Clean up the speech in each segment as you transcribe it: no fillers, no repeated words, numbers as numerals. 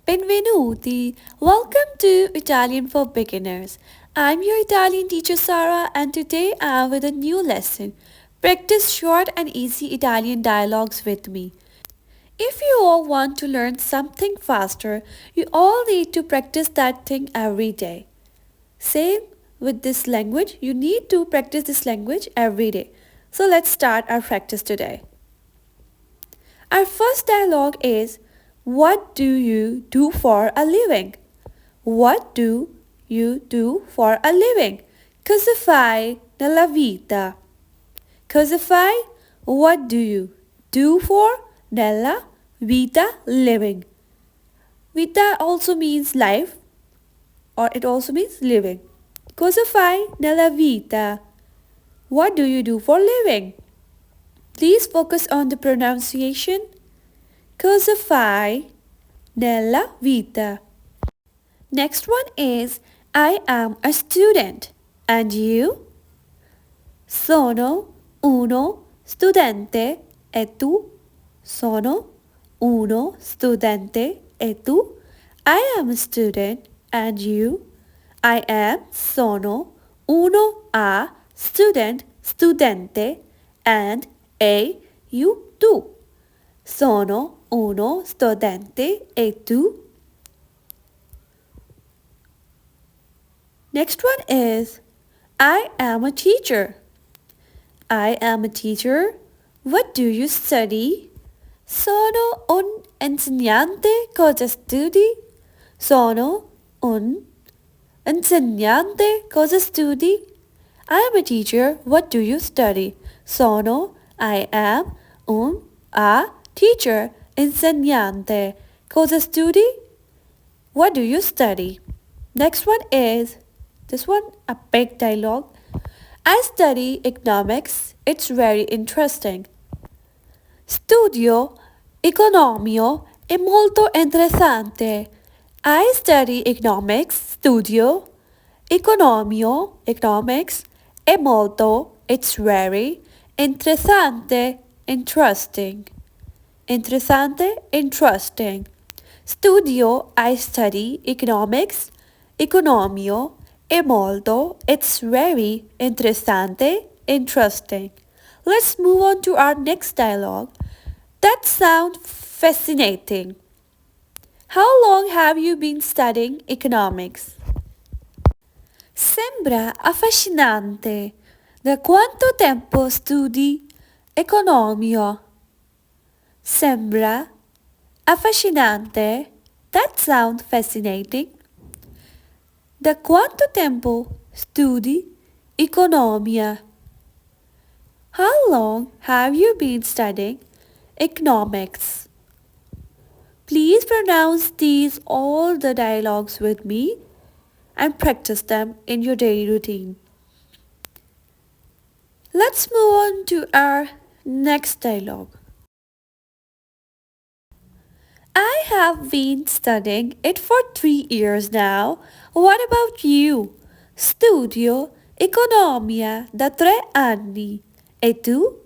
Benvenuti! Welcome to Italian for Beginners. I'm your Italian teacher Sara, and today I'm with a new lesson. Practice short and easy Italian dialogues with me. If you all want to learn something faster, you all need to practice that thing every day. Same with this language, you need to practice this language every day. So let's start our practice today. Our first dialogue is, what do you do for a living? What do you do for a living? Cosa fai nella vita? Cosa fai? What do you do for nella vita? Living. Vita also means life, or it also means living. Cosa fai nella vita? What do you do for living? Please focus on the pronunciation. Cosa fai nella vita? Next one is, I am a student. And you? Sono uno studente. E tu? Sono uno studente. E tu? I am a student. And you? I am, sono, uno a, student, studente, and a, you, tu. Sono uno studente e tu? Next one is, I am a teacher. I am a teacher. What do you study? Sono un insegnante. Cosa studi? Sono un insegnante. Cosa studi? I am a teacher. What do you study? Sono, I am, a teacher. Insegnante. Cosa studi? What do you study? Next one is, this one a big dialogue. I study economics. It's very interesting. Studio economio è molto interessante. I study economics. Studio economio, economics, è molto, it's very, interessante, interesting. Interessante, interesting. Studio, I study economics. Economio, è molto, it's very, interessante, interesting. Let's move on to our next dialogue. That sounds fascinating. How long have you been studying economics? Sembra affascinante. Da quanto tempo studi economia? Sembra affascinante. That sounds fascinating. Da quanto tempo studi economia? How long have you been studying economics? Please pronounce these all the dialogues with me and practice them in your daily routine. Let's move on to our next dialogue. I have been studying it for 3 years now. What about you? Studio economia da 3 anni. E tu?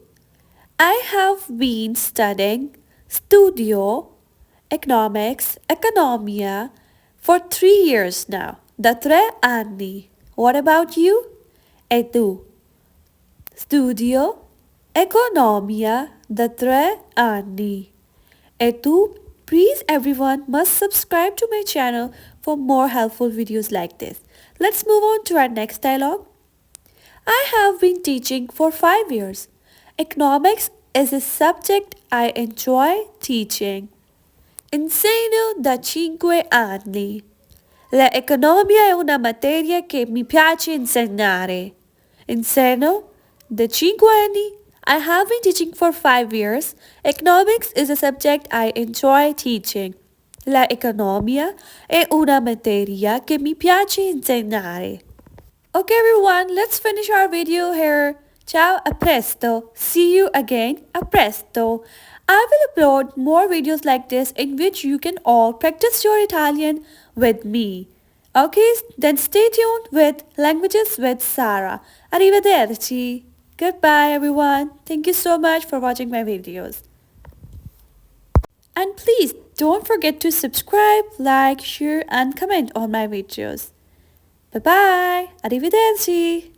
I have been studying studio economics, economia for 3 years now. Da 3 anni. What about you? E tu? Studio economia da 3 anni. E tu? Please everyone must subscribe to my channel for more helpful videos like this. Let's move on to our next dialogue. I have been teaching for 5 years. Economics is a subject I enjoy teaching. Insegno da 5 anni. L'economia è una materia che mi piace insegnare. Insegno da 5 anni. I have been teaching for 5 years. Economics is a subject I enjoy teaching. La economia è una materia che mi piace insegnare. Okay everyone, let's finish our video here. Ciao, a presto. See you again, a presto. I will upload more videos like this in which you can all practice your Italian with me. Okay, then stay tuned with Languages with Sara. Arrivederci. Goodbye everyone. Thank you so much for watching my videos. And please don't forget to subscribe, like, share, and comment on my videos. Bye bye. Arrivederci.